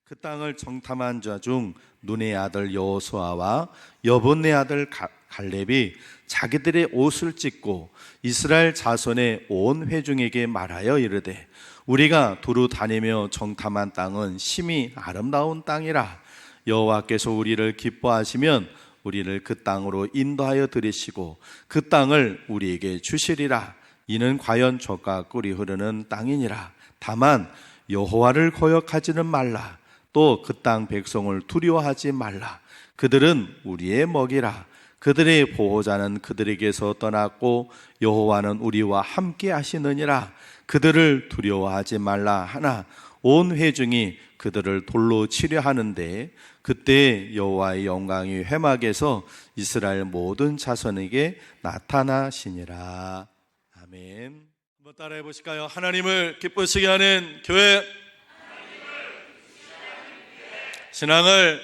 그 땅을 정탐한 자 중 눈의 아들 여호수아와 여분의 아들 갈렙이 자기들의 옷을 찢고 이스라엘 자손의 온 회중에게 말하여 이르되 우리가 두루 다니며 정탐한 땅은 심히 아름다운 땅이라. 여호와께서 우리를 기뻐하시면 우리를 그 땅으로 인도하여 들이시고 그 땅을 우리에게 주시리라. 이는 과연 젖과 꿀이 흐르는 땅이니라. 다만 여호와를 거역하지는 말라. 또 그 땅 백성을 두려워하지 말라. 그들은 우리의 먹이라. 그들의 보호자는 그들에게서 떠났고 여호와는 우리와 함께 하시느니라. 그들을 두려워하지 말라 하나 온 회중이 그들을 돌로 치려 하는데 그때 여호와의 영광이 회막에서 이스라엘 모든 자손에게 나타나시니라. 아멘. 한번 따라해 보실까요? 하나님을 기쁘시게 하는 교회, 신앙을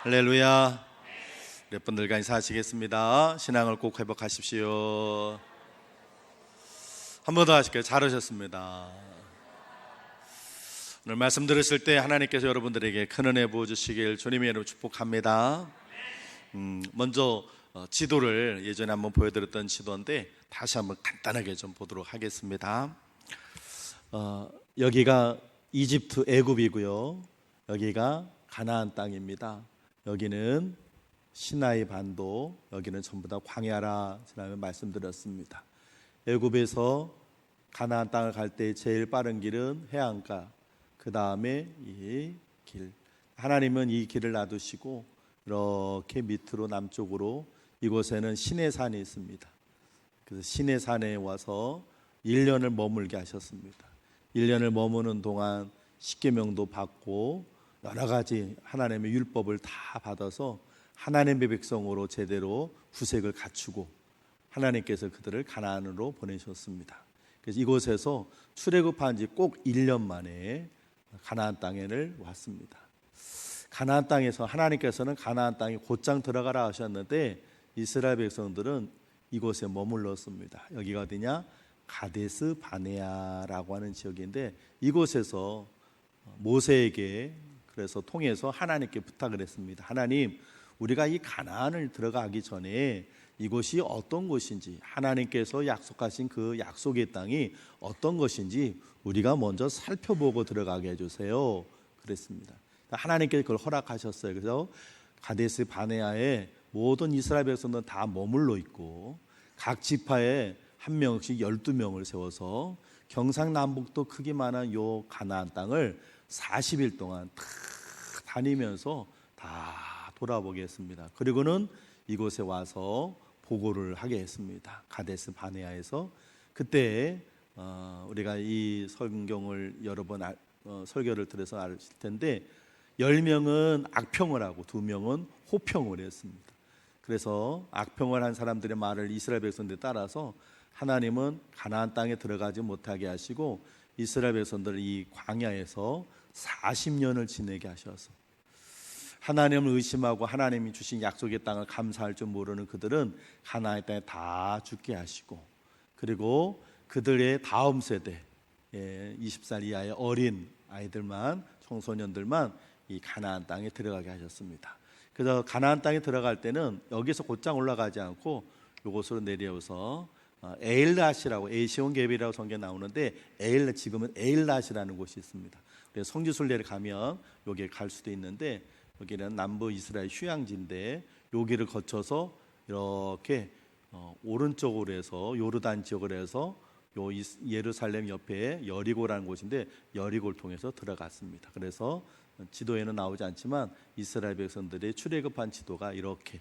할렐루야. 몇 분들과 인사하시겠습니다. 신앙을 꼭 회복하십시오. 한 번 더 하실게요. 잘하셨습니다. 오늘 말씀 들으실 때 하나님께서 여러분들에게 큰 은혜 부어주시길 주님의 이름으로 축복합니다. 먼저 지도를 예전에 한번 보여드렸던 지도인데 다시 한번 간단하게 좀 보도록 하겠습니다. 여기가 이집트 애굽이고요, 여기가 가나안 땅입니다. 여기는 시나이 반도, 여기는 전부 다 광야라 지난번에 말씀드렸습니다. 애굽에서 가나안 땅을 갈 때 제일 빠른 길은 해안가, 그 다음에 이 길, 하나님은 이 길을 놔두시고 이렇게 밑으로 남쪽으로 이곳에는 시내산이 있습니다. 그래서 시내산에 와서 1년을 머물게 하셨습니다. 1년을 머무는 동안 십계명도 받고 여러 가지 하나님의 율법을 다 받아서 하나님의 백성으로 제대로 구색을 갖추고 하나님께서 그들을 가나안으로 보내셨습니다. 그래서 이곳에서 출애굽한 지 꼭 1년 만에 가나안 땅에를 왔습니다. 가나안 땅에서 하나님께서는 가나안 땅에 곧장 들어가라 하셨는데 이스라엘 백성들은 이곳에 머물렀습니다. 여기가 어디냐? 가데스 바네아라고 하는 지역인데 이곳에서 모세에게 그래서 통해서 하나님께 부탁을 했습니다. 하나님, 우리가 이 가나안을 들어가기 전에 이곳이 어떤 곳인지, 하나님께서 약속하신 그 약속의 땅이 어떤 것인지 우리가 먼저 살펴보고 들어가게 해주세요. 그랬습니다. 하나님께서 그걸 허락하셨어요. 그래서 가데스 바네아에 모든 이스라엘 백성들은 다 머물러 있고 각 지파에 한 명씩 12명을 세워서 경상남북도 크기만한 요 가나안 땅을 40일 동안 다 다니면서 다 돌아보겠습니다. 그리고는 이곳에 와서 보고를 하게 했습니다. 가데스 바네아에서. 그때 우리가 이 성경을 여러 번 설교를 들어서 아실 텐데 10명은 악평을 하고 2명은 호평을 했습니다. 그래서 악평을 한 사람들의 말을 이스라엘 백성들에 따라서 하나님은 가나안 땅에 들어가지 못하게 하시고 이스라엘 백성들을 이 광야에서 40년을 지내게 하셔서 하나님을 의심하고 하나님이 주신 약속의 땅을 감사할 줄 모르는 그들은 가나안 땅에 다 죽게 하시고 그리고 그들의 다음 세대 20살 이하의 어린 아이들만, 청소년들만 이 가나안 땅에 들어가게 하셨습니다. 그래서 가나안 땅에 들어갈 때는 여기서 곧장 올라가지 않고 이곳으로 내려오서 에일랏이라고, 에시온게빌이라고 성경에 나오는데 지금은 에일랏이라는 곳이 있습니다. 그래서 성지순례를 가면 여기에 갈 수도 있는데 여기는 남부 이스라엘 휴양지인데 여기를 거쳐서 이렇게 오른쪽으로 해서 요르단 지역으로 해서 요 예루살렘 옆에 여리고라는 곳인데 여리고를 통해서 들어갔습니다. 그래서 지도에는 나오지 않지만 이스라엘 백성들의 출애굽한 지도가 이렇게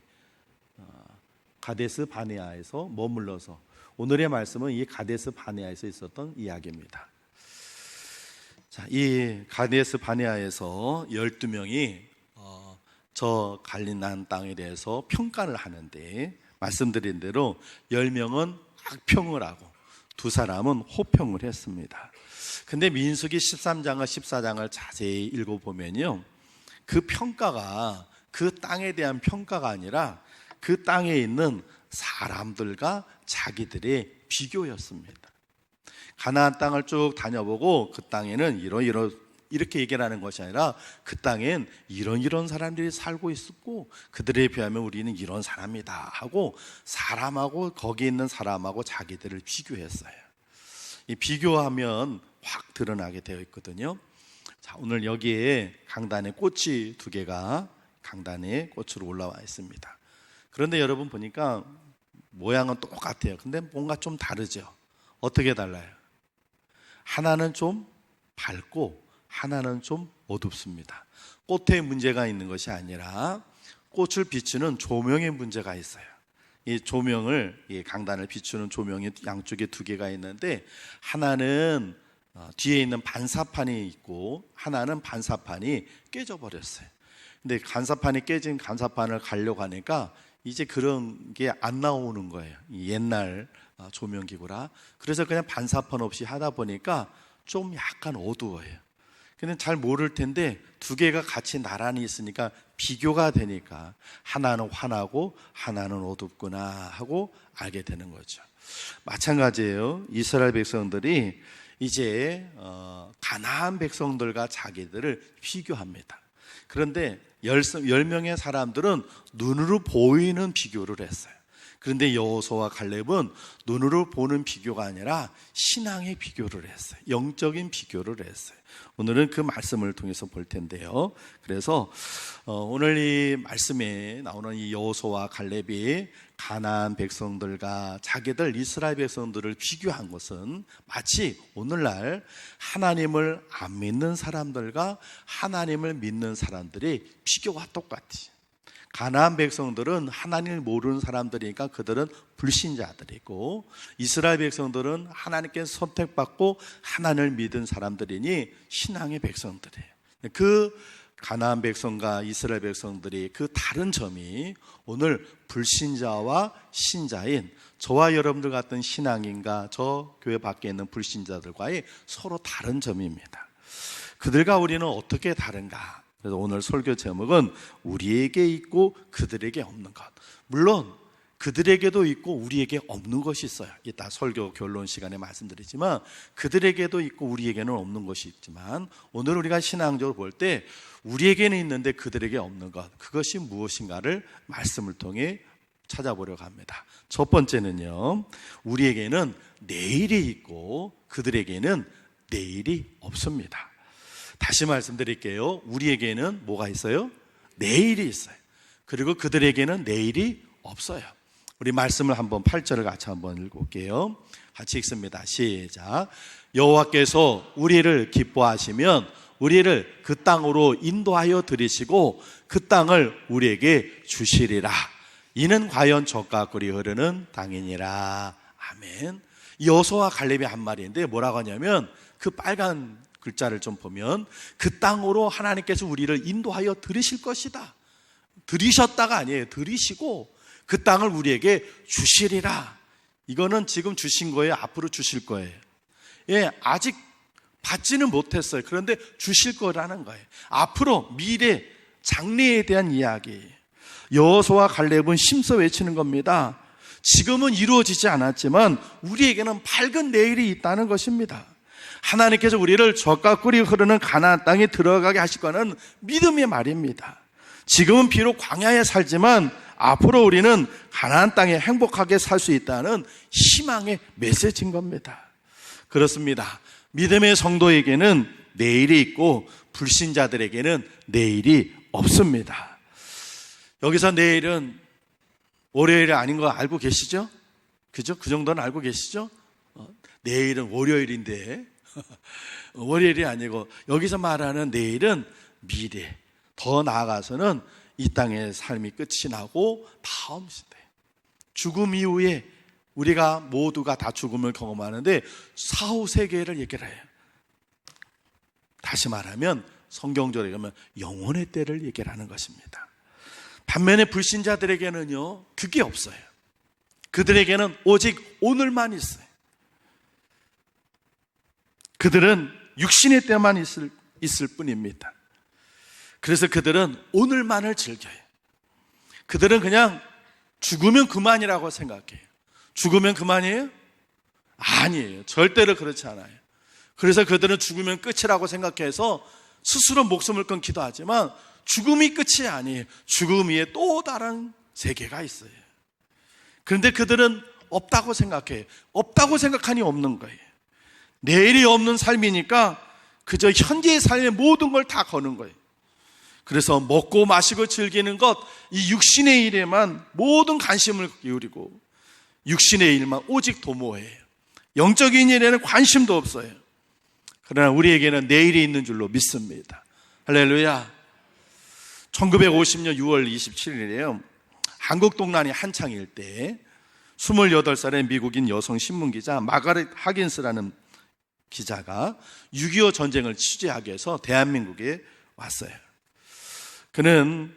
가데스 바네아에서 머물러서 오늘의 말씀은 이 가데스 바네아에서 있었던 이야기입니다. 자, 이 가데스 바네아에서 12명이 저 갈리난 땅에 대해서 평가를 하는데 말씀드린 대로 10명은 악평을 하고 2사람은 호평을 했습니다. 근데 민수기 13장과 14장을 자세히 읽어보면요, 그 평가가 그 땅에 대한 평가가 아니라 그 땅에 있는 사람들과 자기들의 비교였습니다. 가나안 땅을 쭉 다녀보고 그 땅에는 이런 이렇게 얘기를 하는 것이 아니라 그 땅엔 이런 사람들이 살고 있었고 그들에 비하면 우리는 이런 사람이다 하고 사람하고 거기 있는 사람하고 자기들을 비교했어요. 이 비교하면 확 드러나게 되어 있거든요. 자, 오늘 여기에 강단에 꽃이 2개가 강단에 꽃으로 올라와 있습니다. 그런데 여러분 보니까 모양은 똑같아요. 근데 뭔가 좀 다르죠. 어떻게 달라요? 하나는 좀 밝고 하나는 좀 어둡습니다. 꽃에 문제가 있는 것이 아니라 꽃을 비추는 조명에 문제가 있어요. 이 조명을, 이 강단을 비추는 조명이 양쪽에 2개가 있는데 하나는 뒤에 있는 반사판이 있고 하나는 반사판이 깨져버렸어요. 근데 간사판이 깨진 간사판을 가려고 하니까 이제 그런 게 안 나오는 거예요. 이 옛날 조명기구라. 그래서 그냥 반사판 없이 하다 보니까 좀 약간 어두워요. 근데 잘 모를 텐데 2개가 같이 나란히 있으니까 비교가 되니까 하나는 환하고 하나는 어둡구나 하고 알게 되는 거죠. 마찬가지예요. 이스라엘 백성들이 이제 가나안 백성들과 자기들을 비교합니다. 그런데 10명의 사람들은 눈으로 보이는 비교를 했어요. 그런데 여호수아와 갈렙은 눈으로 보는 비교가 아니라 신앙의 비교를 했어요. 영적인 비교를 했어요. 오늘은 그 말씀을 통해서 볼 텐데요. 그래서 오늘 이 말씀에 나오는 이 여호수아와 갈렙이 가나안 백성들과 자기들 이스라엘 백성들을 비교한 것은 마치 오늘날 하나님을 안 믿는 사람들과 하나님을 믿는 사람들의 비교와 똑같이, 가나안 백성들은 하나님을 모르는 사람들이니까 그들은 불신자들이고 이스라엘 백성들은 하나님께서 선택받고 하나님을 믿은 사람들이니 신앙의 백성들이에요. 그 가나안 백성과 이스라엘 백성들이 그 다른 점이 오늘 불신자와 신자인 저와 여러분들 같은 신앙인과 저 교회 밖에 있는 불신자들과의 서로 다른 점입니다. 그들과 우리는 어떻게 다른가? 그래서 오늘 설교 제목은 우리에게 있고 그들에게 없는 것. 물론 그들에게도 있고 우리에게 없는 것이 있어요. 이따 설교 결론 시간에 말씀드리지만 그들에게도 있고 우리에게는 없는 것이 있지만 오늘 우리가 신앙적으로 볼 때 우리에게는 있는데 그들에게 없는 것, 그것이 무엇인가를 말씀을 통해 찾아보려고 합니다. 첫 번째는요, 우리에게는 내일이 있고 그들에게는 내일이 없습니다. 다시 말씀드릴게요. 우리에게는 뭐가 있어요? 내일이 있어요. 그리고 그들에게는 내일이 없어요. 우리 말씀을 한번 8절을 같이 한번 읽어볼게요. 같이 읽습니다. 시작. 여호와께서 우리를 기뻐하시면 우리를 그 땅으로 인도하여 들이시고 그 땅을 우리에게 주시리라. 이는 과연 젖과 꿀이 흐르는 땅이니라. 아멘. 여호수아와 갈렙이 한 말인데 뭐라고 하냐면 그 빨간 글자를 좀 보면 그 땅으로 하나님께서 우리를 인도하여 들이실 것이다. 들이셨다가 아니에요. 들이시고 그 땅을 우리에게 주시리라. 이거는 지금 주신 거예요? 앞으로 주실 거예요? 예, 아직 받지는 못했어요. 그런데 주실 거라는 거예요. 앞으로 미래 장래에 대한 이야기. 여호수아와 갈렙은 힘써 외치는 겁니다. 지금은 이루어지지 않았지만 우리에게는 밝은 내일이 있다는 것입니다. 하나님께서 우리를 젖과 꿀이 흐르는 가나안 땅에 들어가게 하실 거는 믿음의 말입니다. 지금은 비록 광야에 살지만 앞으로 우리는 가나안 땅에 행복하게 살 수 있다는 희망의 메시지인 겁니다. 그렇습니다. 믿음의 성도에게는 내일이 있고 불신자들에게는 내일이 없습니다. 여기서 내일은 월요일이 아닌 거 알고 계시죠? 그죠? 그 정도는 알고 계시죠? 내일은 월요일인데 월요일이 아니고 여기서 말하는 내일은 미래, 더 나아가서는 이 땅의 삶이 끝이 나고 다음 시대, 죽음 이후에 우리가 모두가 다 죽음을 경험하는데 사후 세계를 얘기를 해요. 다시 말하면 성경적으로 얘기하면 영혼의 때를 얘기를 하는 것입니다. 반면에 불신자들에게는요, 그게 없어요. 그들에게는 오직 오늘만 있어요. 그들은 육신의 때만 있을 뿐입니다. 그래서 그들은 오늘만을 즐겨요. 그들은 그냥 죽으면 그만이라고 생각해요. 죽으면 그만이에요? 아니에요. 절대로 그렇지 않아요. 그래서 그들은 죽으면 끝이라고 생각해서 스스로 목숨을 끊기도 하지만 죽음이 끝이 아니에요. 죽음 위에 또 다른 세계가 있어요. 그런데 그들은 없다고 생각해요. 없다고 생각하니 없는 거예요. 내일이 없는 삶이니까 그저 현재의 삶의 모든 걸 다 거는 거예요. 그래서 먹고 마시고 즐기는 것, 이 육신의 일에만 모든 관심을 기울이고 육신의 일만 오직 도모해요. 영적인 일에는 관심도 없어요. 그러나 우리에게는 내일이 있는 줄로 믿습니다. 할렐루야. 1950년 6월 27일이에요. 한국 동란이 한창일 때 28살의 미국인 여성 신문기자 마가렛 하긴스라는 기자가 6.25 전쟁을 취재하기 위해서 대한민국에 왔어요. 그는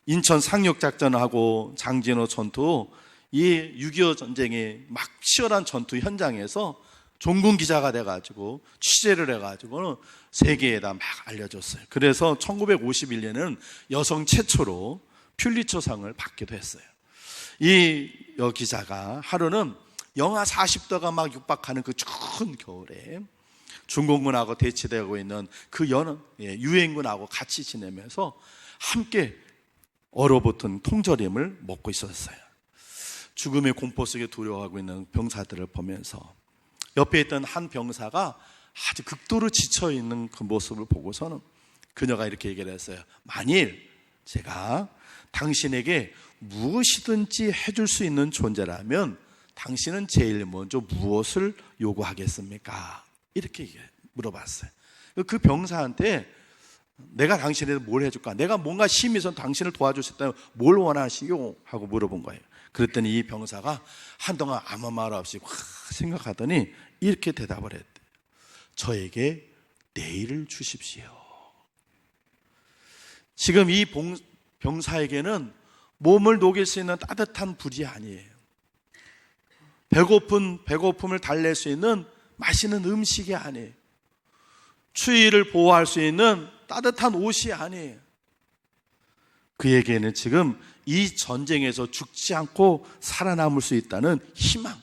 인천 상륙작전하고 장진호 전투, 이 6.25 전쟁의 막 치열한 전투 현장에서 종군 기자가 돼가지고 취재를 해가지고는 세계에다 막 알려줬어요. 그래서 1951년에는 여성 최초로 퓰리처상을 받기도 했어요. 이 기자가 하루는 영하 40도가 막 육박하는 그 추운 겨울에 중공군하고 대치되고 있는 그 유엔군하고 같이 지내면서 함께 얼어붙은 통조림을 먹고 있었어요. 죽음의 공포 속에 두려워하고 있는 병사들을 보면서 옆에 있던 한 병사가 아주 극도로 지쳐있는 그 모습을 보고서는 그녀가 이렇게 얘기를 했어요. 만일 제가 당신에게 무엇이든지 해줄 수 있는 존재라면 당신은 제일 먼저 무엇을 요구하겠습니까? 이렇게 물어봤어요. 그 병사한테 내가 당신에게 뭘 해줄까? 내가 뭔가 힘이 있어서 당신을 도와줄 수 있다면 뭘 원하시오? 하고 물어본 거예요. 그랬더니 이 병사가 한동안 아무 말 없이 생각하더니 이렇게 대답을 했대요. 저에게 내일을 주십시오. 지금 이 병사에게는 몸을 녹일 수 있는 따뜻한 불이 아니에요. 배고픔을 달랠 수 있는 맛있는 음식이 아니에요. 추위를 보호할 수 있는 따뜻한 옷이 아니에요. 그에게는 지금 이 전쟁에서 죽지 않고 살아남을 수 있다는 희망,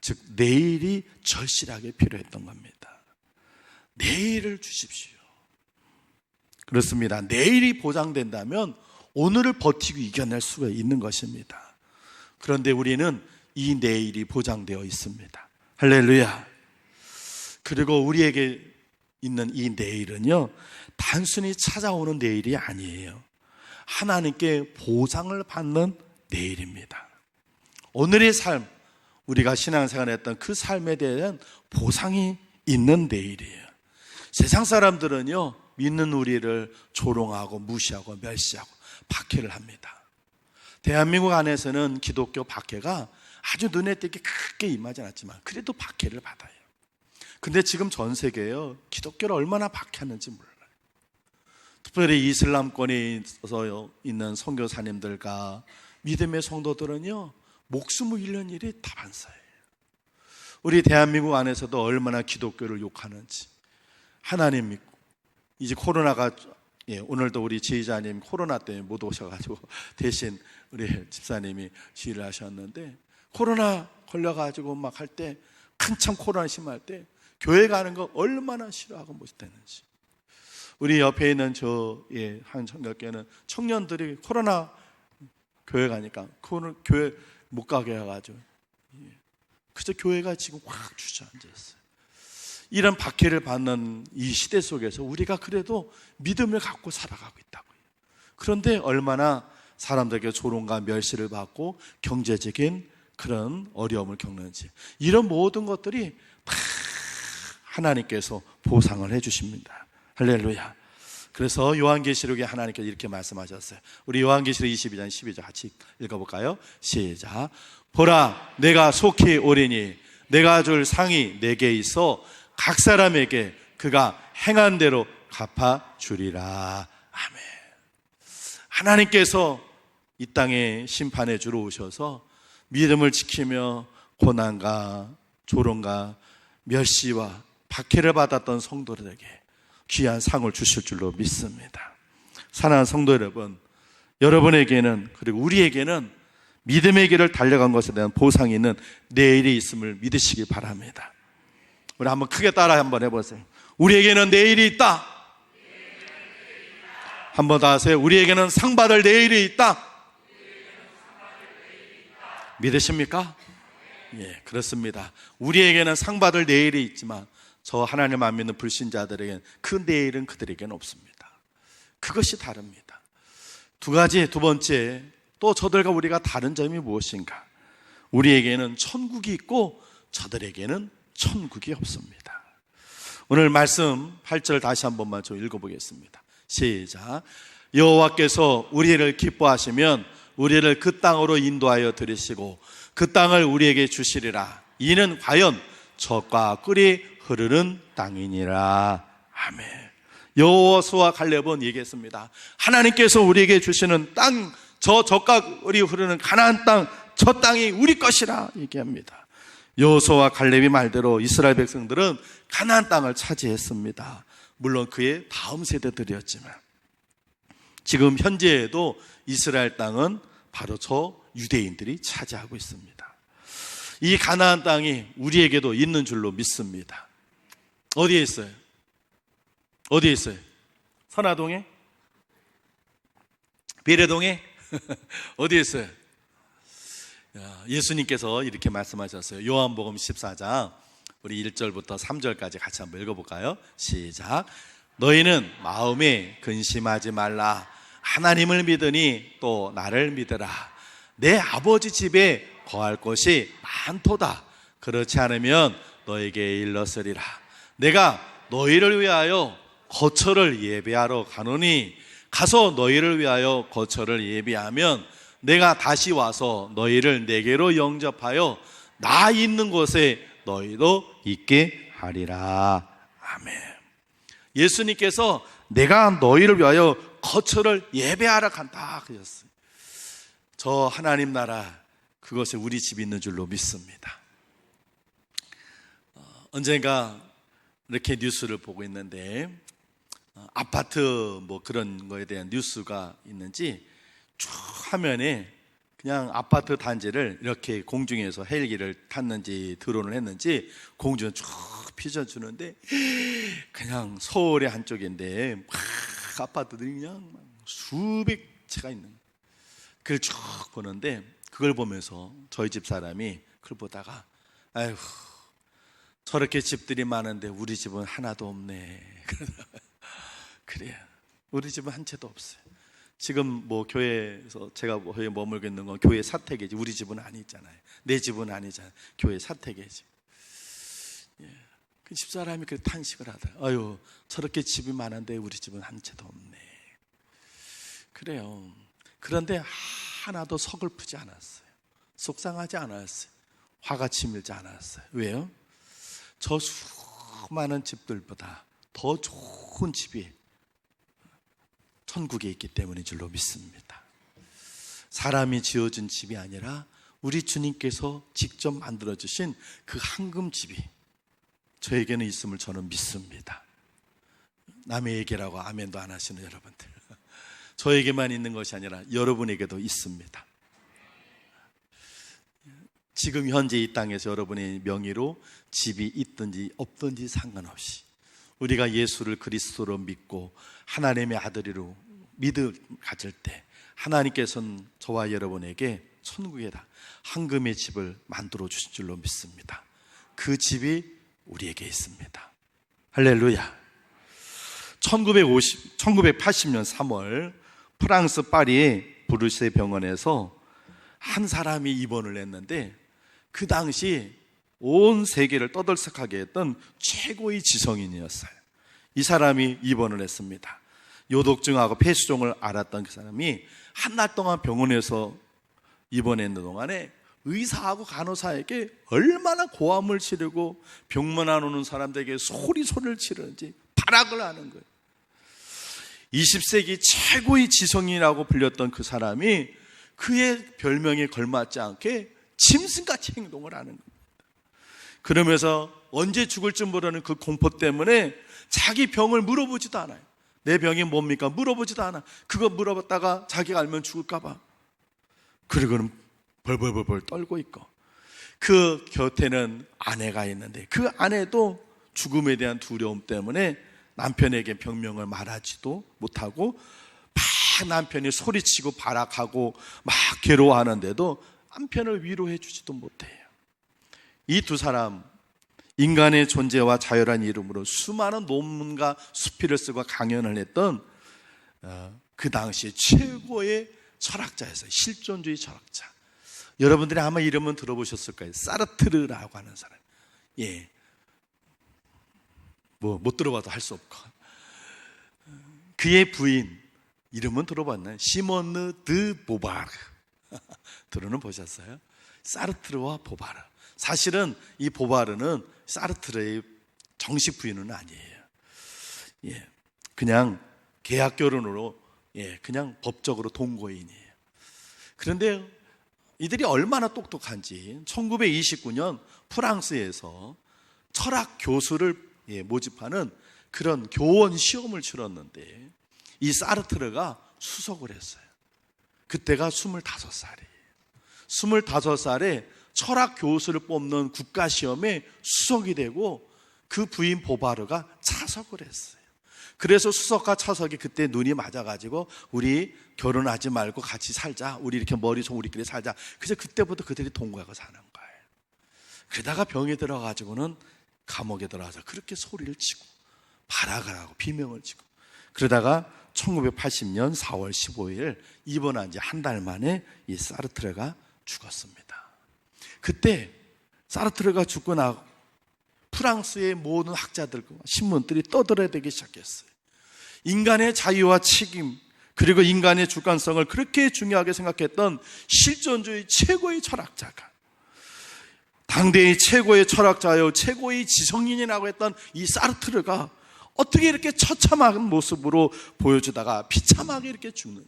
즉 내일이 절실하게 필요했던 겁니다. 내일을 주십시오. 그렇습니다. 내일이 보장된다면 오늘을 버티고 이겨낼 수가 있는 것입니다. 그런데 우리는 이 내일이 보장되어 있습니다. 할렐루야. 그리고 우리에게 있는 이 내일은요, 단순히 찾아오는 내일이 아니에요. 하나님께 보상을 받는 내일입니다. 오늘의 삶, 우리가 신앙생활을 했던 그 삶에 대한 보상이 있는 내일이에요. 세상 사람들은요, 믿는 우리를 조롱하고 무시하고 멸시하고 박해를 합니다. 대한민국 안에서는 기독교 박해가 아주 눈에 띄게 크게 임하지 않았지만 그래도 박해를 받아요. 근데 지금 전 세계에요, 기독교를 얼마나 박해하는지 몰라요. 특별히 이슬람권에 있는 선교사님들과 믿음의 성도들은요, 목숨을 잃는 일이 다반사예요. 우리 대한민국 안에서도 얼마나 기독교를 욕하는지. 하나님 믿고 이제 코로나가, 오늘도 우리 지휘자님 코로나 때문에 못 오셔가지고 대신 우리 집사님이 지휘를 하셨는데, 코로나 걸려가지고 막 할 때, 한참 코로나 심할 때 교회 가는 거 얼마나 싫어하고 못했는지. 우리 옆에 있는 한 청년교회는 청년들이 코로나 교회 가니까 교회 못 가게 해가지고 그저 교회가 지금 확 주저앉았어요. 이런 박해를 받는 이 시대 속에서 우리가 그래도 믿음을 갖고 살아가고 있다고요. 그런데 얼마나 사람들에게 조롱과 멸시를 받고 경제적인 그런 어려움을 겪는지, 이런 모든 것들이 다 하나님께서 보상을 해주십니다. 할렐루야. 그래서 요한계시록에 하나님께서 이렇게 말씀하셨어요. 우리 요한계시록 22장 12절 같이 읽어볼까요? 시작. 보라, 내가 속히 오리니 내가 줄 상이 내게 있어 각 사람에게 그가 행한 대로 갚아주리라. 아멘. 하나님께서 이 땅에 심판의 주로 오셔서 믿음을 지키며 고난과 조롱과 멸시와 박해를 받았던 성도들에게 귀한 상을 주실 줄로 믿습니다. 사랑하는 성도 여러분, 여러분에게는, 그리고 우리에게는 믿음의 길을 달려간 것에 대한 보상이 있는 내일이 있음을 믿으시기 바랍니다. 우리 한번 크게 따라 한번 해보세요. 우리에게는 내일이 있다. 한번 더 하세요. 우리에게는 상 받을 내일이 있다. 믿으십니까? 예, 그렇습니다. 우리에게는 상 받을 내일이 있지만 저 하나님 안 믿는 불신자들에게는 그 내일은 그들에게는 없습니다. 그것이 다릅니다. 두 번째, 또 저들과 우리가 다른 점이 무엇인가? 우리에게는 천국이 있고 저들에게는 천국이 없습니다. 오늘 말씀 8절 다시 한 번만 좀 읽어보겠습니다. 시작. 여호와께서 우리를 기뻐하시면 우리를 그 땅으로 인도하여 들이시고 그 땅을 우리에게 주시리라. 이는 과연 젖과 꿀이 흐르는 땅이니라. 아멘. 여호수아 갈렙은 얘기했습니다. 하나님께서 우리에게 주시는 땅, 저 젖과 꿀이 흐르는 가나안 땅, 저 땅이 우리 것이라 얘기합니다. 여호수아와 갈렙이 말대로 이스라엘 백성들은 가나안 땅을 차지했습니다. 물론 그의 다음 세대들이었지만 지금 현재에도 이스라엘 땅은 바로 저 유대인들이 차지하고 있습니다. 이 가나안 땅이 우리에게도 있는 줄로 믿습니다. 어디에 있어요? 어디에 있어요? 선화동에? 비례동에? 어디에 있어요? 예수님께서 이렇게 말씀하셨어요. 요한복음 14장 우리 1절부터 3절까지 같이 한번 읽어볼까요? 시작. 너희는 마음에 근심하지 말라. 하나님을 믿으니 또 나를 믿으라. 내 아버지 집에 거할 곳이 많도다. 그렇지 않으면 너에게 일렀으리라. 내가 너희를 위하여 거처를 예비하러 가노니 가서 너희를 위하여 거처를 예비하면 내가 다시 와서 너희를 내게로 영접하여 나 있는 곳에 너희도 있게 하리라. 아멘. 예수님께서 내가 너희를 위하여 거처를 예배하러 간다 그러셨어요. 저 하나님 나라 그것에 우리 집이 있는 줄로 믿습니다. 언젠가 이렇게 뉴스를 보고 있는데 아파트 뭐 그런 거에 대한 뉴스가 있는지 쭉 화면에 그냥 아파트 단지를 이렇게 공중에서 헬기를 탔는지 드론을 했는지 공중에 쭉 펼쳐주는데 그냥 서울의 한쪽인데 막 아파트들이 그냥 수백 채가 있는 그걸 쭉 보는데 그걸 보면서 저희 집 사람이 그걸 보다가 아휴 저렇게 집들이 많은데 우리 집은 하나도 없네. 그래요. 우리 집은 한 채도 없어요. 지금 뭐 교회에서 제가 거기에 머물고 있는 건 교회 사택이지 우리 집은 아니잖아요. 내 집은 아니잖아요. 교회 사택이지. 예. 그 집사람이 그 탄식을 하더라고요. 아유 저렇게 집이 많은데 우리 집은 한 채도 없네. 그래요. 그런데 하나도 서글프지 않았어요. 속상하지 않았어요. 화가 치밀지 않았어요. 왜요? 저 수많은 집들보다 더 좋은 집이 천국에 있기 때문인 줄로 믿습니다. 사람이 지어준 집이 아니라 우리 주님께서 직접 만들어주신 그 황금집이 저에게는 있음을 저는 믿습니다. 남의 얘기라고 아멘도 안 하시는 여러분들, 저에게만 있는 것이 아니라 여러분에게도 있습니다. 지금 현재 이 땅에서 여러분의 명의로 집이 있든지 없든지 상관없이 우리가 예수를 그리스도로 믿고 하나님의 아들이로 믿음 가질 때 하나님께서는 저와 여러분에게 천국에다 황금의 집을 만들어 주신 줄로 믿습니다. 그 집이 우리에게 있습니다. 할렐루야. 1980년 3월 프랑스 파리의 브루세 병원에서 한 사람이 입원을 했는데 그 당시 온 세계를 떠들썩하게 했던 최고의 지성인이었어요. 이 사람이 입원을 했습니다. 요독증하고 폐수종을 앓았던 그 사람이 한 달 동안 병원에서 입원했는 동안에 의사하고 간호사에게 얼마나 고함을 지르고 병만 안 오는 사람들에게 소리를 지르는지 발악을 하는 거예요. 20세기 최고의 지성인이라고 불렸던 그 사람이 그의 별명에 걸맞지 않게 짐승같이 행동을 하는 겁니다. 그러면서 언제 죽을지 모르는 그 공포 때문에 자기 병을 물어보지도 않아요. 내 병이 뭡니까? 물어보지도 않아. 그거 물어봤다가 자기가 알면 죽을까 봐. 그리고는 벌벌벌 떨고 있고 그 곁에는 아내가 있는데 그 아내도 죽음에 대한 두려움 때문에 남편에게 병명을 말하지도 못하고 막 남편이 소리치고 발악하고 막 괴로워하는데도 남편을 위로해 주지도 못해요. 이 두 사람, 인간의 존재와 자유란 이름으로 수많은 논문과 수필을 쓰고 강연을 했던 그 당시 최고의 철학자였어요. 실존주의 철학자. 여러분들이 아마 이름은 들어보셨을 거예요. 사르트르라고 하는 사람. 예, 못 들어봐도 할 수 없고. 그의 부인 이름은 들어봤나요? 시몬느 드 보바르. 들어는 보셨어요? 사르트르와 보바르. 사실은 이 보바르는 사르트르의 정식 부인은 아니에요. 예, 그냥 계약 결혼으로, 그냥 법적으로 동거인이에요. 그런데 이들이 얼마나 똑똑한지 1929년 프랑스에서 철학 교수를 모집하는 그런 교원 시험을 치렀는데 이 사르트르가 수석을 했어요. 그때가 25살이에요. 25살에 철학 교수를 뽑는 국가시험에 수석이 되고 그 부인 보바르가 차석을 했어요. 그래서 수석과 차석이 그때 눈이 맞아가지고 우리 결혼하지 말고 같이 살자. 우리 이렇게 머리 좀 우리끼리 살자. 그래서 그때부터 그들이 동거하고 사는 거예요. 그러다가 병에 들어가지고는 감옥에 들어가서 그렇게 소리를 치고 발악을 하고 비명을 치고 그러다가 1980년 4월 15일 입원한 지 한 달 만에 이 사르트르가 죽었습니다. 그때 사르트르가 죽고 나고 프랑스의 모든 학자들과 신문들이 떠들어대기 시작했어요. 인간의 자유와 책임 그리고 인간의 주관성을 그렇게 중요하게 생각했던 실존주의 최고의 철학자가, 당대의 최고의 철학자요 최고의 지성인이라고 했던 이 사르트르가 어떻게 이렇게 처참한 모습으로 보여주다가 비참하게 이렇게 죽느냐.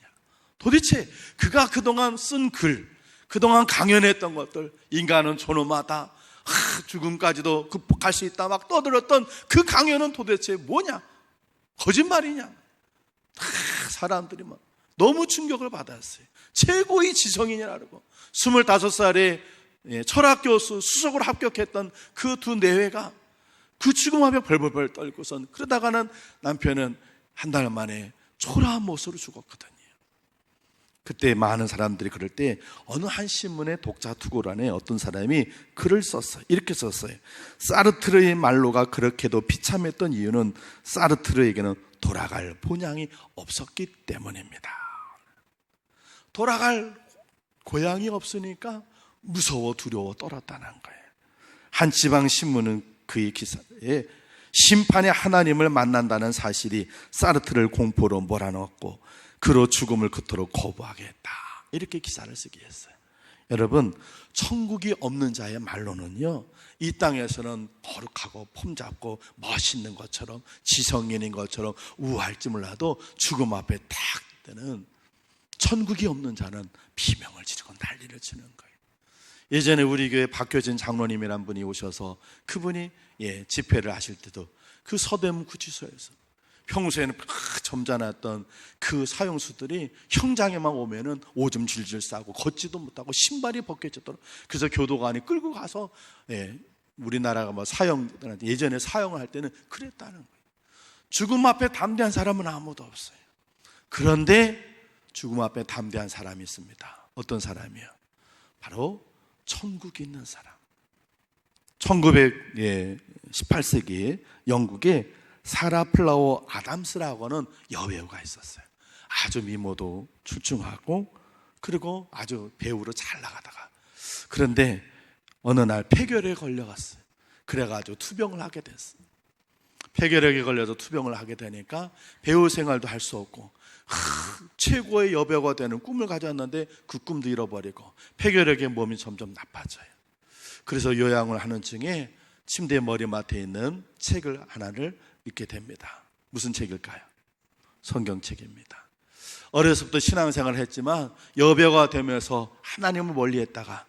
도대체 그가 그동안 쓴 글, 그동안 강연했던 것들, 인간은 존엄하다, 죽음까지도 극복할 수 있다 막 떠들었던 그 강연은 도대체 뭐냐? 거짓말이냐? 사람들이 막 너무 충격을 받았어요. 최고의 지성인이라고 25살에 철학 교수 수석으로 합격했던 그 두 내외가 그 죽음 앞에 벌벌벌 떨고선 그러다가는 남편은 한 달 만에 초라한 모습으로 죽었거든요. 그때 많은 사람들이 그럴 때 어느 한 신문의 독자 투고란에 어떤 사람이 글을 썼어요. 이렇게 썼어요. 사르트르의 말로가 그렇게도 비참했던 이유는 사르트르에게는 돌아갈 본향이 없었기 때문입니다. 돌아갈 고향이 없으니까 무서워 두려워 떨었다는 거예요. 한 지방 신문은 그의 기사에 심판의 하나님을 만난다는 사실이 사르트르를 공포로 몰아넣었고 그로 죽음을 그토록 거부하게 했다, 이렇게 기사를 쓰게 했어요. 여러분, 천국이 없는 자의 말로는요, 이 땅에서는 거룩하고 폼잡고 멋있는 것처럼 지성인인 것처럼 우아할지 몰라도 죽음 앞에 딱 때는 천국이 없는 자는 비명을 지르고 난리를 치는 거예요. 예전에 우리 교회 박효진 장로님이란 분이 오셔서 그분이 집회를 하실 때도 그 서대문 구치소에서 평소에는 점잖았던 그 사형수들이 형장에만 오면은 오줌 질질 싸고 걷지도 못하고 신발이 벗겨졌도록, 그래서 교도관이 끌고 가서 우리나라가 뭐 예전에 사형을 할 때는 그랬다는 거예요. 죽음 앞에 담대한 사람은 아무도 없어요. 그런데 죽음 앞에 담대한 사람이 있습니다. 어떤 사람이요? 바로 천국에 있는 사람. 18세기 영국에 사라 플라워 아담스라고 하는 여배우가 있었어요. 아주 미모도 출중하고 그리고 아주 배우로 잘 나가다가 그런데 어느 날 폐결핵에 걸려갔어요. 그래가지고 투병을 하게 됐어요. 폐결핵에 걸려서 투병을 하게 되니까 배우 생활도 할 수 없고 최고의 여배우가 되는 꿈을 가졌는데 그 꿈도 잃어버리고 폐결핵에 몸이 점점 나빠져요. 그래서 요양을 하는 중에 침대 머리맡에 있는 책을 하나를 읽게 됩니다. 무슨 책일까요? 성경책입니다. 어려서부터 신앙생활을 했지만 여배우가 되면서 하나님을 멀리했다가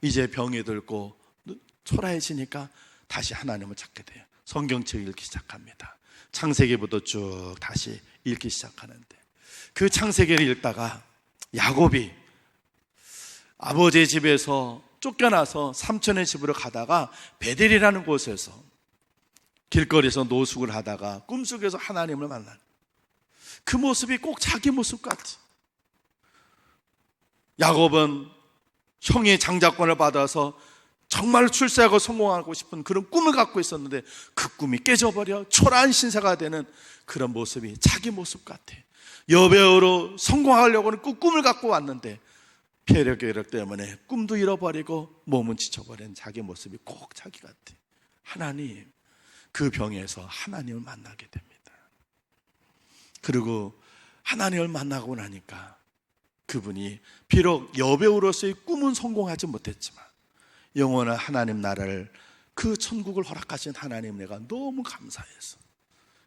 이제 병이 들고 초라해지니까 다시 하나님을 찾게 돼요. 성경책을 읽기 시작합니다. 창세기부터 쭉 다시 읽기 시작하는데 그 창세기를 읽다가 야곱이 아버지의 집에서 쫓겨나서 삼촌의 집으로 가다가 베델이라는 곳에서 길거리에서 노숙을 하다가 꿈속에서 하나님을 만나는 그 모습이 꼭 자기 모습 같아. 야곱은 형의 장자권을 받아서 정말 출세하고 성공하고 싶은 그런 꿈을 갖고 있었는데 그 꿈이 깨져버려 초라한 신세가 되는 그런 모습이 자기 모습 같아. 여배우로 성공하려고는 그 꿈을 갖고 왔는데 폐렴 때문에 꿈도 잃어버리고 몸은 지쳐버린 자기 모습이 꼭 자기 같아. 하나님, 그 병에서 하나님을 만나게 됩니다. 그리고 하나님을 만나고 나니까 그분이 비록 여배우로서의 꿈은 성공하지 못했지만 영원한 하나님 나라를, 그 천국을 허락하신 하나님 내가 너무 감사해서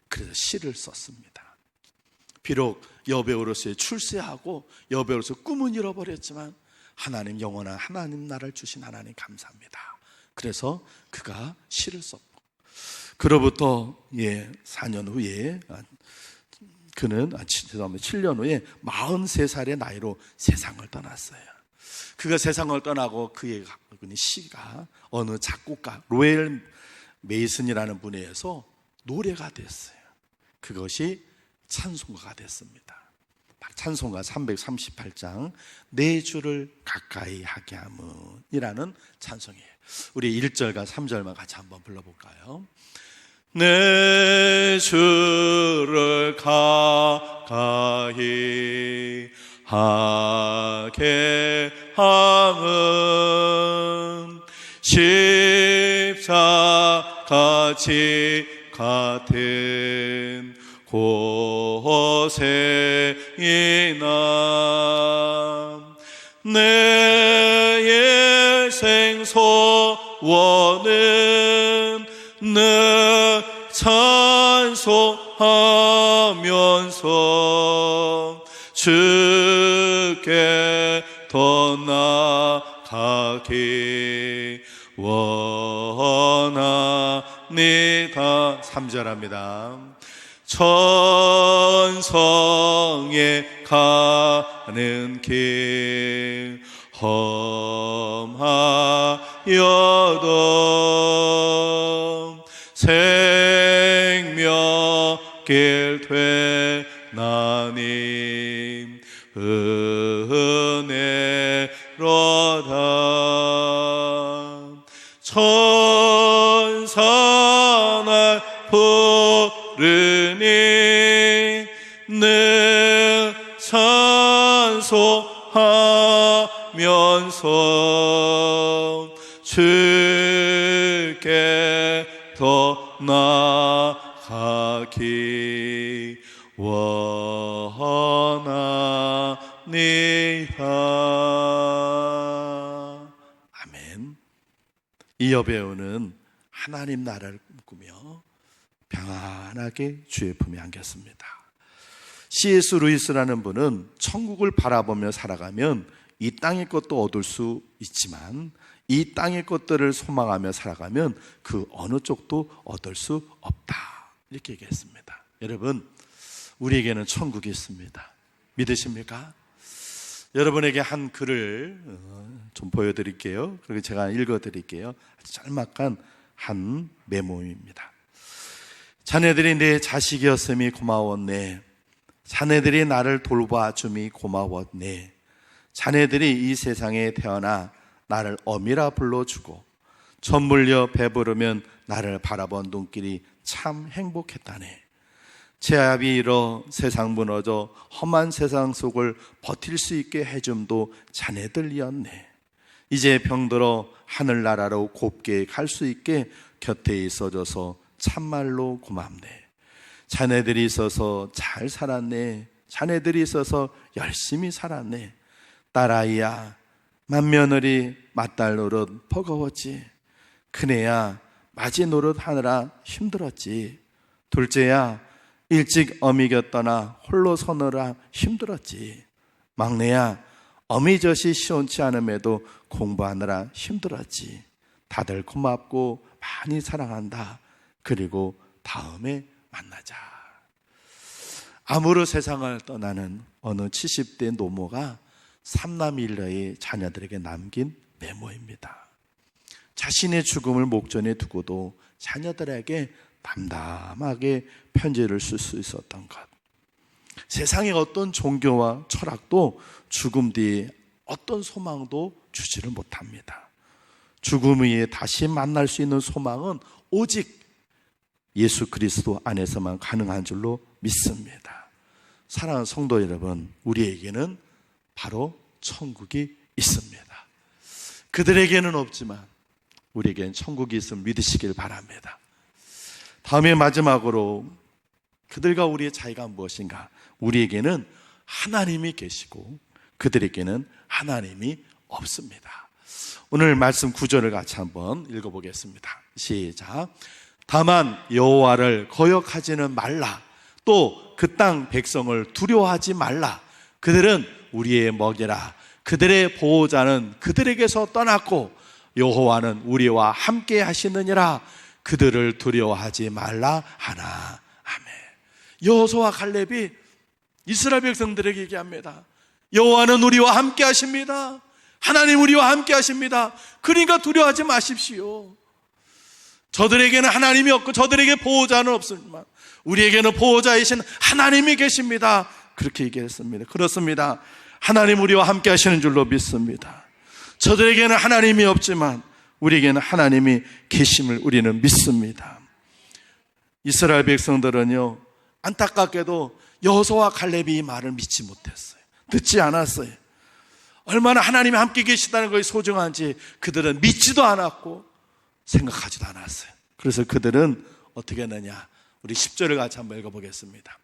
그래서 시를 썼습니다. 비록 여배우로서의 출세하고 여배우로서 꿈은 잃어버렸지만 하나님, 영원한 하나님 나라를 주신 하나님 감사합니다. 그래서 그가 시를 썼고, 그로부터 4년 후에 그는 7년 후에 43살의 나이로 세상을 떠났어요. 그가 세상을 떠나고 그의 시가 어느 작곡가 로엘 메이슨이라는 분에 의해서 노래가 됐어요. 그것이 찬송가가 됐습니다. 찬송가 338장 내 주를 가까이 하게 함은 이라는 찬송이에요. 우리 1절과 3절만 같이 한번 불러볼까요? 내 주를 가까이 하게 함은 십자가지 같은 곳에이나 내 일생 소원은 늘 찬송하면서 주께 더 나아가기 원합니다. 3절합니다. 천성에 가는 길 험하여도 생명길 되나님 은혜로다. 천사날 부르니 늘 찬송하면서 주께 더 나아가기 원합니다. 아멘. 이 여배우는 하나님 나라를 꿈꾸며 평안하게 주의 품에 안겼습니다. C.S. 루이스라는 분은 천국을 바라보며 살아가면 이 땅의 것도 얻을 수 있지만 이 땅의 것들을 소망하며 살아가면 그 어느 쪽도 얻을 수 없다, 이렇게 얘기했습니다. 여러분, 우리에게는 천국이 있습니다. 믿으십니까? 여러분에게 한 글을 좀 보여드릴게요. 그리고 제가 읽어드릴게요. 아주 짤막한 한 메모입니다. 자네들이 내 자식이었음이 고마웠네. 자네들이 나를 돌봐줌이 고마웠네. 자네들이 이 세상에 태어나 나를 어미라 불러주고 젖물려 배부르면 나를 바라본 눈길이 참 행복했다네. 제 아비 잃어 세상 무너져 험한 세상 속을 버틸 수 있게 해줌도 자네들이었네. 이제 병들어 하늘나라로 곱게 갈 수 있게 곁에 있어줘서 참말로 고맙네. 자네들이 있어서 잘 살았네. 자네들이 있어서 열심히 살았네. 딸아이야, 맏며느리 맏딸 노릇 버거웠지. 큰애야, 맞이 노릇 하느라 힘들었지. 둘째야, 일찍 어미 곁 떠나 홀로 서느라 힘들었지. 막내야, 어미젖이 시원치 않음에도 공부하느라 힘들었지. 다들 고맙고 많이 사랑한다. 그리고 다음에 만나자. 암으로 세상을 떠나는 어느 70대 노모가 삼남일녀의 자녀들에게 남긴 메모입니다. 자신의 죽음을 목전에 두고도 자녀들에게 담담하게 편지를 쓸 수 있었던 것. 세상의 어떤 종교와 철학도 죽음 뒤에 어떤 소망도 주지를 못합니다. 죽음 후에 다시 만날 수 있는 소망은 오직 예수 그리스도 안에서만 가능한 줄로 믿습니다. 사랑하는 성도 여러분, 우리에게는 바로 천국이 있습니다. 그들에게는 없지만 우리에게는 천국이 있음을 믿으시길 바랍니다. 다음에 마지막으로 그들과 우리의 차이가 무엇인가? 우리에게는 하나님이 계시고 그들에게는 하나님이 없습니다. 오늘 말씀 9절을 같이 한번 읽어보겠습니다. 시작. 다만 여호와를 거역하지는 말라. 또 그 땅 백성을 두려워하지 말라. 그들은 우리의 먹이라. 그들의 보호자는 그들에게서 떠났고 여호와는 우리와 함께 하시느니라. 그들을 두려워하지 말라 하나. 아멘. 여호수아와 갈렙이 이스라엘 백성들에게 얘기합니다. 여호와는 우리와 함께 하십니다. 하나님 우리와 함께 하십니다. 그러니까 두려워하지 마십시오. 저들에게는 하나님이 없고 저들에게 보호자는 없지만 우리에게는 보호자이신 하나님이 계십니다. 그렇게 얘기했습니다. 그렇습니다. 하나님 우리와 함께 하시는 줄로 믿습니다. 저들에게는 하나님이 없지만 우리에게는 하나님이 계심을 우리는 믿습니다. 이스라엘 백성들은요, 안타깝게도 여호수아와 갈렙이 이 말을 믿지 못했어요. 듣지 않았어요. 얼마나 하나님이 함께 계시다는 것이 소중한지 그들은 믿지도 않았고 생각하지도 않았어요. 그래서 그들은 어떻게 했느냐? 우리 10절을 같이 한번 읽어보겠습니다.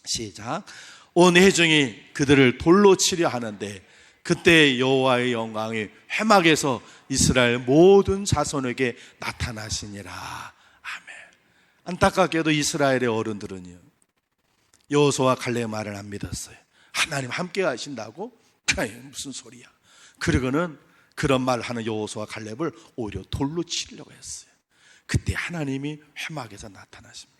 시작. 온 회중이 그들을 돌로 치려 하는데 그때 여호와의 영광이 회막에서 이스라엘 모든 자손에게 나타나시니라. 아멘. 안타깝게도 이스라엘의 어른들은요, 여호수아와 갈렙의 말을 안 믿었어요. 하나님 함께 하신다고? 무슨 소리야. 그러고는 그런 말 하는 여호수아와 갈렙을 오히려 돌로 치려고 했어요. 그때 하나님이 회막에서 나타나십니다.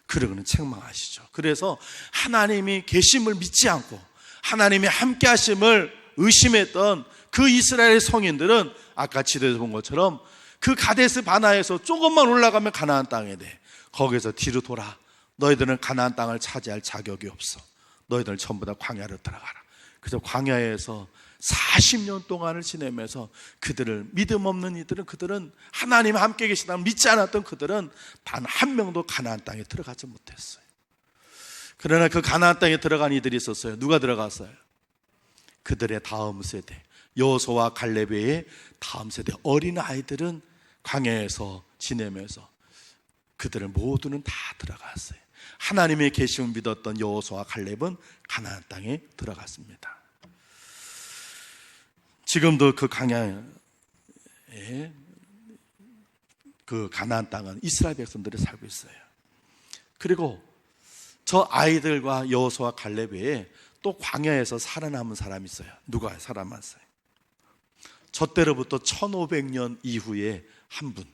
그러고는 책망하시죠. 그래서 하나님이 계심을 믿지 않고 하나님이 함께 하심을 의심했던 그 이스라엘 성인들은 아까 지도에서 본 것처럼 그 가데스 바나에서 조금만 올라가면 가나안 땅에 돼. 거기서 뒤로 돌아. 너희들은 가나안 땅을 차지할 자격이 없어. 너희들은 전부 다 광야로 들어가라. 그래서 광야에서 40년 동안을 지내면서 그들을 믿음 없는 이들은 그들은 하나님 함께 계시다는 믿지 않았던 그들은 단 한 명도 가나안 땅에 들어가지 못했어요. 그러나 그 가나안 땅에 들어간 이들이 있었어요. 누가 들어갔어요? 그들의 다음 세대, 여호수아와 갈렙의 다음 세대 어린 아이들은 광야에서 지내면서 그들을 모두는 다 들어갔어요. 하나님의 계심을 믿었던 여호수아와 갈렙은 가나안 땅에 들어갔습니다. 지금도 그 광야에 그 가나안 땅은 이스라엘 백성들이 살고 있어요. 그리고 저 아이들과 여호수아와 갈렙 외에 또 광야에서 살아남은 사람이 있어요. 누가 살아남았어요? 저 때로부터 1500년 이후에 한 분.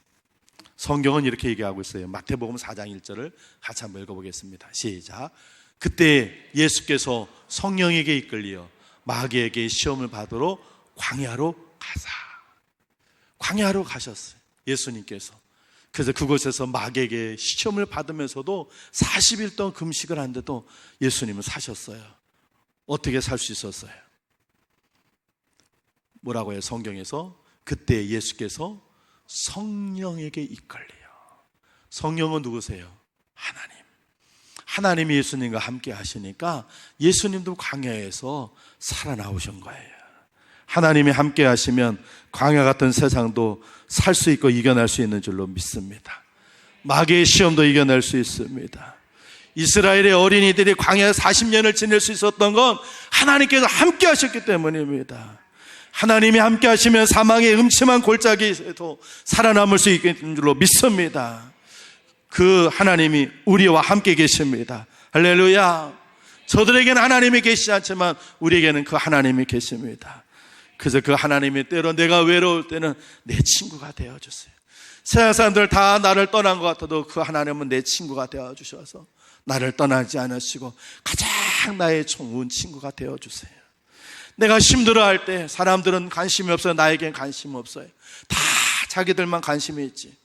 성경은 이렇게 얘기하고 있어요. 마태복음 4장 1절을 같이 한번 읽어보겠습니다. 시작. 그때 예수께서 성령에게 이끌려 마귀에게 시험을 받으러 광야로 가사. 광야로 가셨어요. 예수님께서. 그래서 그곳에서 마귀에게 시험을 받으면서도 40일 동안 금식을 하는데도 예수님은 사셨어요. 어떻게 살 수 있었어요? 뭐라고 해요? 성경에서 그때 예수께서 성령에게 이끌려. 성령은 누구세요? 하나님. 하나님이 예수님과 함께 하시니까 예수님도 광야에서 살아나오신 거예요. 하나님이 함께 하시면 광야 같은 세상도 살 수 있고 이겨낼 수 있는 줄로 믿습니다. 마귀의 시험도 이겨낼 수 있습니다. 이스라엘의 어린이들이 광야에 40년을 지낼 수 있었던 건 하나님께서 함께 하셨기 때문입니다. 하나님이 함께 하시면 사망의 음침한 골짜기에도 살아남을 수 있는 줄로 믿습니다. 그 하나님이 우리와 함께 계십니다. 할렐루야. 저들에게는 하나님이 계시지 않지만 우리에게는 그 하나님이 계십니다. 그래서 그 하나님이 때로 내가 외로울 때는 내 친구가 되어주세요. 세상 사람들 다 나를 떠난 것 같아도 그 하나님은 내 친구가 되어주셔서 나를 떠나지 않으시고 가장 나의 좋은 친구가 되어주세요. 내가 힘들어할 때 사람들은 관심이 없어요. 나에겐 관심 없어요. 다 자기들만 관심이 있지.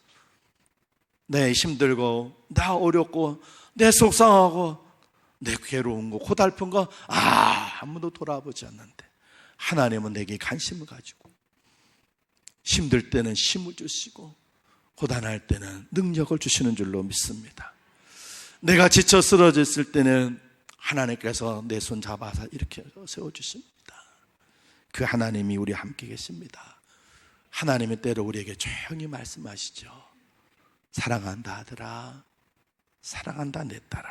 내 힘들고 나 어렵고 내 속상하고 내 괴로운 거 고달픈 거 아무도 돌아보지 않는데 하나님은 내게 관심을 가지고 힘들 때는 힘을 주시고 고단할 때는 능력을 주시는 줄로 믿습니다. 내가 지쳐 쓰러졌을 때는 하나님께서 내 손 잡아서 이렇게 세워주십니다. 그 하나님이 우리 함께 계십니다. 하나님의 때로 우리에게 조용히 말씀하시죠. 사랑한다 아들아, 사랑한다 내 딸아,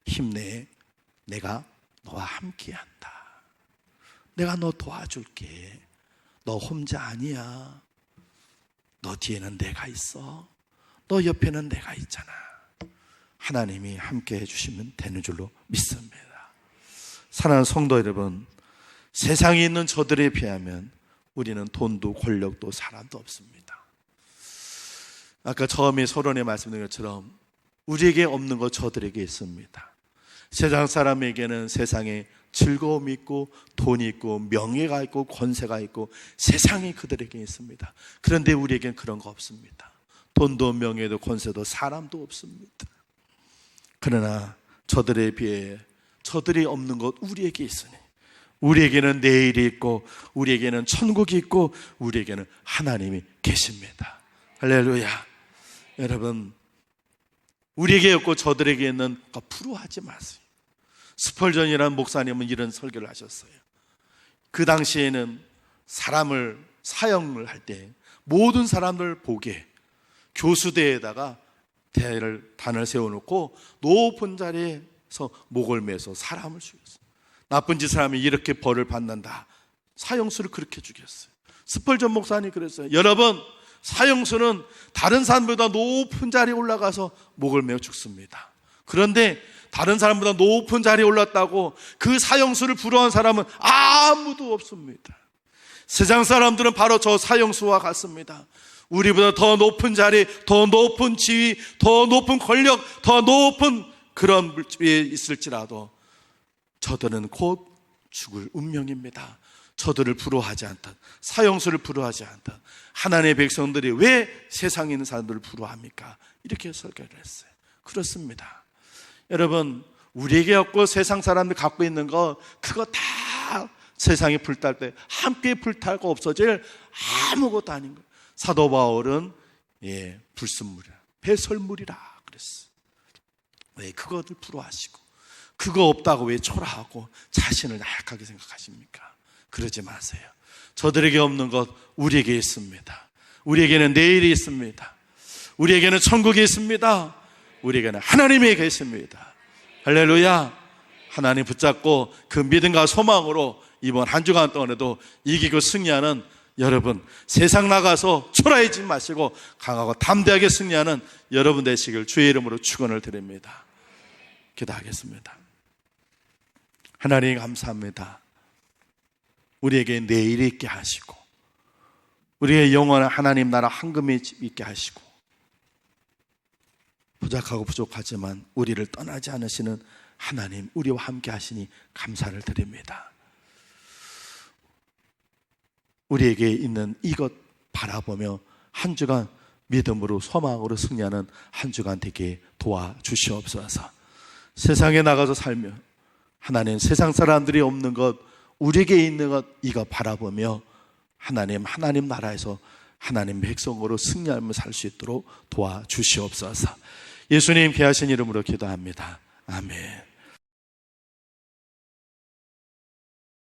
힘내, 내가 너와 함께한다. 내가 너 도와줄게. 너 혼자 아니야. 너 뒤에는 내가 있어. 너 옆에는 내가 있잖아. 하나님이 함께 해주시면 되는 줄로 믿습니다. 사랑하는 성도 여러분, 세상에 있는 저들에 비하면 우리는 돈도 권력도 사람도 없습니다. 아까 처음에 서론에 말씀드린 것처럼 우리에게 없는 것 저들에게 있습니다. 세상 사람에게는 세상에 즐거움이 있고 돈이 있고 명예가 있고 권세가 있고 세상이 그들에게 있습니다. 그런데 우리에게는 그런 거 없습니다. 돈도 명예도 권세도 사람도 없습니다. 그러나 저들에 비해 저들이 없는 것 우리에게 있으니 우리에게는 내일이 있고 우리에게는 천국이 있고 우리에게는 하나님이 계십니다. 할렐루야. 여러분, 우리에게 없고 저들에게 있는 거 부러워하지 마세요. 스펄전이라는 목사님은 이런 설교를 하셨어요. 그 당시에는 사람을 사형을 할 때 모든 사람들 보게 교수대에다가 단을 세워놓고 높은 자리에서 목을 매서 사람을 죽였어요. 나쁜 짓을 하면 이렇게 벌을 받는다. 사형수를 그렇게 죽였어요. 스펄전 목사님이 그랬어요. 여러분, 사형수는 다른 사람보다 높은 자리에 올라가서 목을 매어 죽습니다. 그런데 다른 사람보다 높은 자리에 올랐다고 그 사형수를 부러워한 사람은 아무도 없습니다. 세상 사람들은 바로 저 사형수와 같습니다. 우리보다 더 높은 자리, 더 높은 지위, 더 높은 권력, 더 높은 그런 위에 있을지라도 저들은 곧 죽을 운명입니다. 저들을 부러워하지 않다. 사형수를 부러워하지 않다. 하나님의 백성들이 왜 세상에 있는 사람들을 부러워합니까? 이렇게 설교를 했어요. 그렇습니다. 여러분, 우리에게 없고 세상 사람들이 갖고 있는 거 그거 다 세상이 불탈 때 함께 불타고 없어질 아무것도 아닌 거예요. 사도 바울은 불순물이라, 배설물이라 그랬어요. 왜 그것을 부러워하시고 그거 없다고 왜 초라하고 자신을 나약하게 생각하십니까? 그러지 마세요. 저들에게 없는 것 우리에게 있습니다. 우리에게는 내일이 있습니다. 우리에게는 천국이 있습니다. 우리에게는 하나님이 계십니다. 할렐루야. 하나님 붙잡고 그 믿음과 소망으로 이번 한 주간 동안에도 이기고 승리하는 여러분, 세상 나가서 초라해지지 마시고 강하고 담대하게 승리하는 여러분 되시길 주의 이름으로 축원을 드립니다. 기도하겠습니다. 하나님 감사합니다. 우리에게 내일이 있게 하시고 우리의 영원한 하나님 나라 황금이 있게 하시고 부족하고 부족하지만 우리를 떠나지 않으시는 하나님, 우리와 함께 하시니 감사를 드립니다. 우리에게 있는 이것 바라보며 한 주간 믿음으로 소망으로 승리하는 한 주간 되게 도와주시옵소서. 세상에 나가서 살며 하나님, 세상 사람들이 없는 것, 우리에게 있는 것 이거 바라보며 하나님 나라에서 하나님 백성으로 승리하며 살 수 있도록 도와주시옵소서. 예수님 귀하신 이름으로 기도합니다. 아멘.